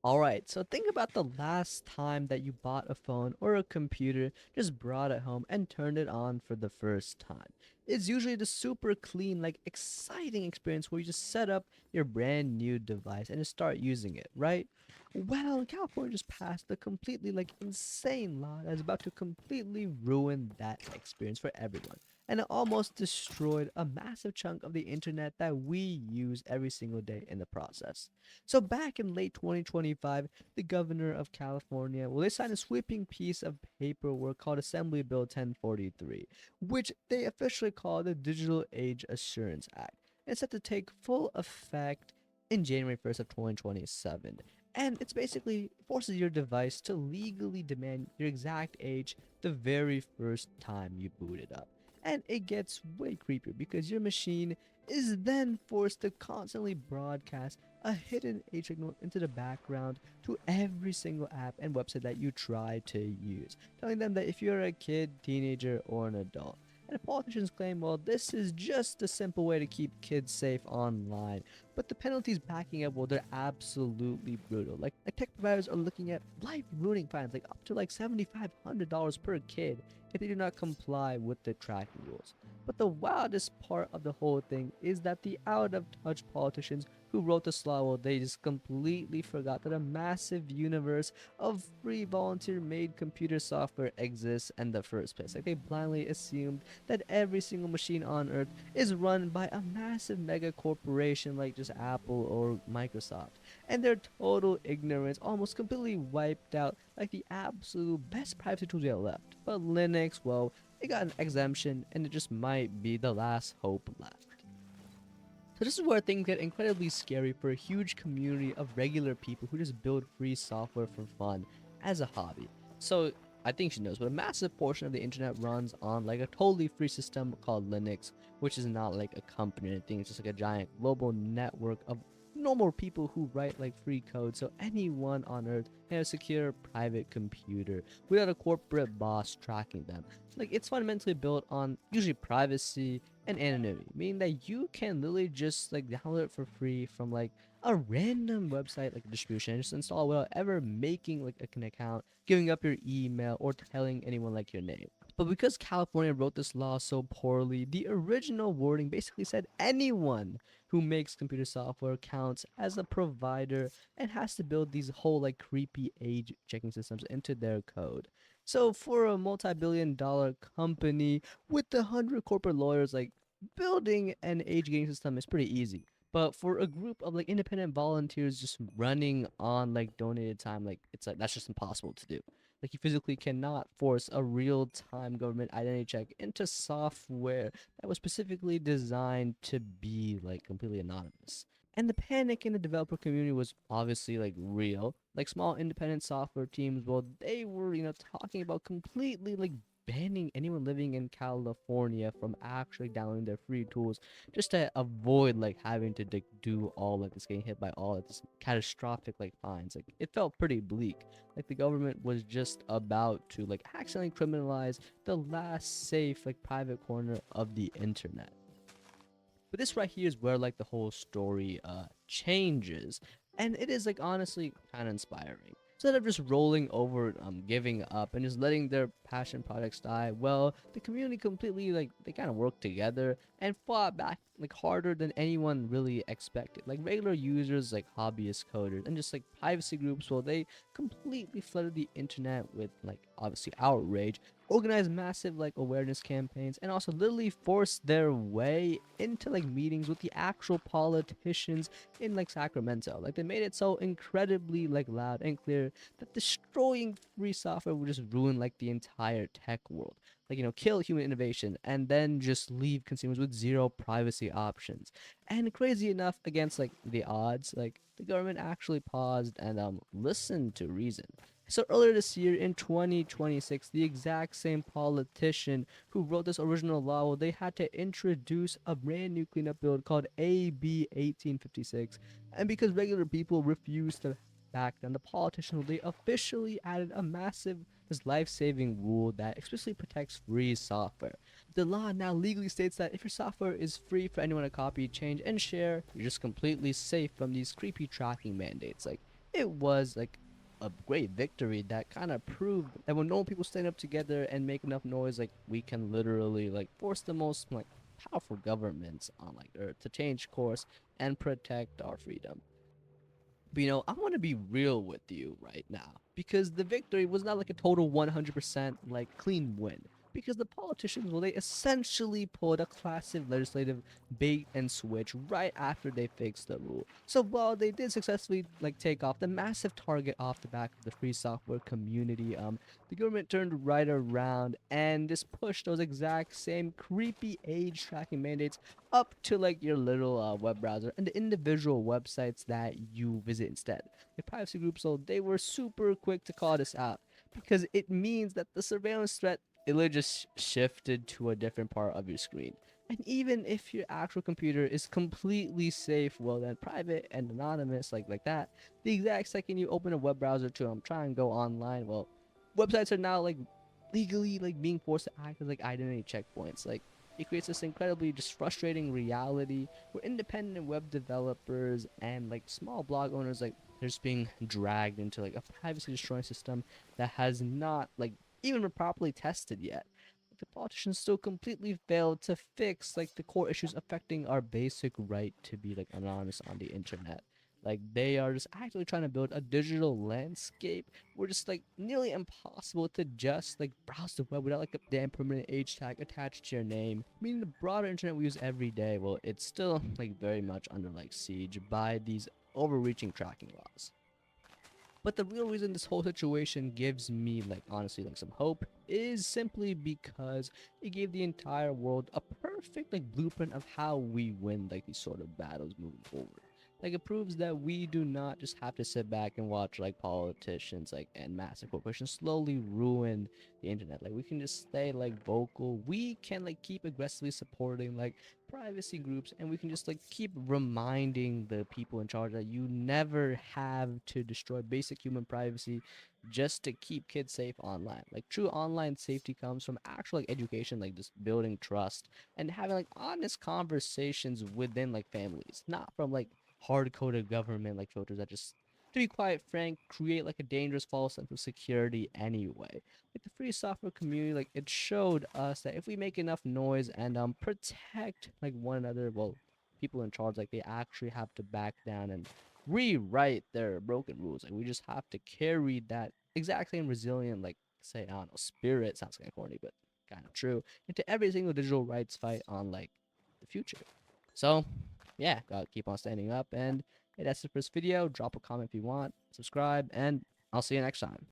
Alright, so think about the last time that you bought a phone or a computer, just brought it home and turned it on for the first time. It's usually the super clean, like exciting experience where you just set up your brand new device and just start using it, right? Well, California just passed a completely like insane law that is about to completely ruin that experience for everyone. And it almost destroyed a massive chunk of the internet that we use every single day in the process. So back in late 2025, the governor of California, well, they signed a sweeping piece of paperwork called Assembly Bill 1043, which they officially call the Digital Age Assurance Act. It's set to take full effect in January 1st of 2027. And it's basically forces your device to legally demand your exact age the very first time you boot it up. And it gets way creepier because your machine is then forced to constantly broadcast a hidden age signal into the background to every single app and website that you try to use, telling them that if you're a kid, teenager, or an adult. And politicians claim, well, this is just a simple way to keep kids safe online. But the penalties backing up, well, they're absolutely brutal. Like tech providers are looking at life-ruining fines, like up to like $7,500 per kid if they do not comply with the tracking rules. But the wildest part of the whole thing is that the out-of-touch politicians who wrote this law, well, they just completely forgot that a massive universe of free volunteer-made computer software exists in the first place. Like they blindly assumed that every single machine on Earth is run by a massive mega corporation like just Apple or Microsoft. And their total ignorance almost completely wiped out like the absolute best privacy tools we have left. But Linux, well, it got an exemption and it just might be the last hope left. So this is where things get incredibly scary for a huge community of regular people who just build free software for fun as a hobby. So I think she knows, but a massive portion of the internet runs on like a totally free system called Linux, which is not like a company or anything. It's just like a giant global network of normal people who write like free code. So anyone on Earth can have a secure private computer without a corporate boss tracking them. Like it's fundamentally built on usually privacy and anonymity, meaning that you can literally just like download it for free from like a random website like a distribution and just install without ever making like an account, giving up your email, or telling anyone like your name. But because California wrote this law so poorly, the original wording basically said anyone who makes computer software counts as a provider and has to build these whole like creepy age checking systems into their code. So for a multi-billion-dollar company with 100 corporate lawyers, like building an age gating system is pretty easy. But for a group of like independent volunteers just running on like donated time, like it's like that's just impossible to do. Like you physically cannot force a real-time government identity check into software that was specifically designed to be like completely anonymous. And the panic in the developer community was obviously like real. Like small independent software teams, well, they were, talking about completely like banning anyone living in California from actually downloading their free tools just to avoid like having to like, do all like this getting hit by all of this catastrophic like fines. Like it felt pretty bleak. Like the government was just about to like accidentally criminalize the last safe like private corner of the internet. But this right here is where like the whole story changes, and it is like honestly kind of inspiring. Instead of just rolling over, giving up, and just letting their passion projects die, well, the community completely like they kind of worked together and fought back like harder than anyone really expected. Like regular users, like hobbyist coders, and just like privacy groups, well, they completely flooded the internet with like obviously outrage, organized massive like awareness campaigns, and also literally forced their way into like meetings with the actual politicians in like Sacramento. Like they made it so incredibly like loud and clear that destroying free software would just ruin like the entire tech world. Like, kill human innovation and then just leave consumers with zero privacy options. And crazy enough, against like the odds, like the government actually paused and listened to reason. So earlier this year in 2026, the exact same politician who wrote this original law, well, they had to introduce a brand new cleanup bill called AB 1856. And because regular people refused to back down, the politician, they officially added a massive, this life-saving rule that explicitly protects free software. The law now legally states that if your software is free for anyone to copy, change, and share, you're just completely safe from these creepy tracking mandates. Like, it was like a great victory that kind of proved that when normal people stand up together and make enough noise, like we can literally like force the most like powerful governments on like Earth to change course and protect our freedom. But I want to be real with you right now because the victory was not like a total 100% like clean win. Because the politicians, well, they essentially pulled a classic legislative bait and switch right after they fixed the rule. So while they did successfully like take off the massive target off the back of the free software community, the government turned right around and just pushed those exact same creepy age tracking mandates up to like your little web browser and the individual websites that you visit instead. The privacy groups, so they were super quick to call this out because it means that the surveillance threat it literally just shifted to a different part of your screen. And even if your actual computer is completely safe, well then private and anonymous like that, the exact second you open a web browser to try and go online, well, websites are now like legally like being forced to act as like identity checkpoints. Like it creates this incredibly just frustrating reality where independent web developers and like small blog owners like they're just being dragged into like a privacy destroying system that has not like even been properly tested yet. Like, the politicians still completely failed to fix like the core issues affecting our basic right to be like anonymous on the internet. Like they are just actually trying to build a digital landscape where it's like nearly impossible to just like browse the web without like a damn permanent age tag attached to your name. Meaning the broader internet we use every day, well, it's still like very much under like siege by these overreaching tracking laws. But the real reason this whole situation gives me like honestly like some hope is simply because it gave the entire world a perfect like blueprint of how we win like these sort of battles moving forward. Like it proves that we do not just have to sit back and watch like politicians like and massive corporations slowly ruin the internet. Like we can just stay like vocal. We can like keep aggressively supporting like privacy groups and we can just like keep reminding the people in charge that you never have to destroy basic human privacy just to keep kids safe online. Like true online safety comes from actual like education, like just building trust and having like honest conversations within like families, not from like hard-coded government like filters that just, to be quite frank, create like a dangerous false sense of security anyway. Like the free software community, like it showed us that if we make enough noise and protect like one another, well, people in charge like they actually have to back down and rewrite their broken rules. Like we just have to carry that exact same resilient, like say I don't know, spirit sounds kind of corny, but kind of true, into every single digital rights fight on like the future. So yeah, gotta keep on standing up. And hey, that's the first video. Drop a comment if you want, subscribe, and I'll see you next time.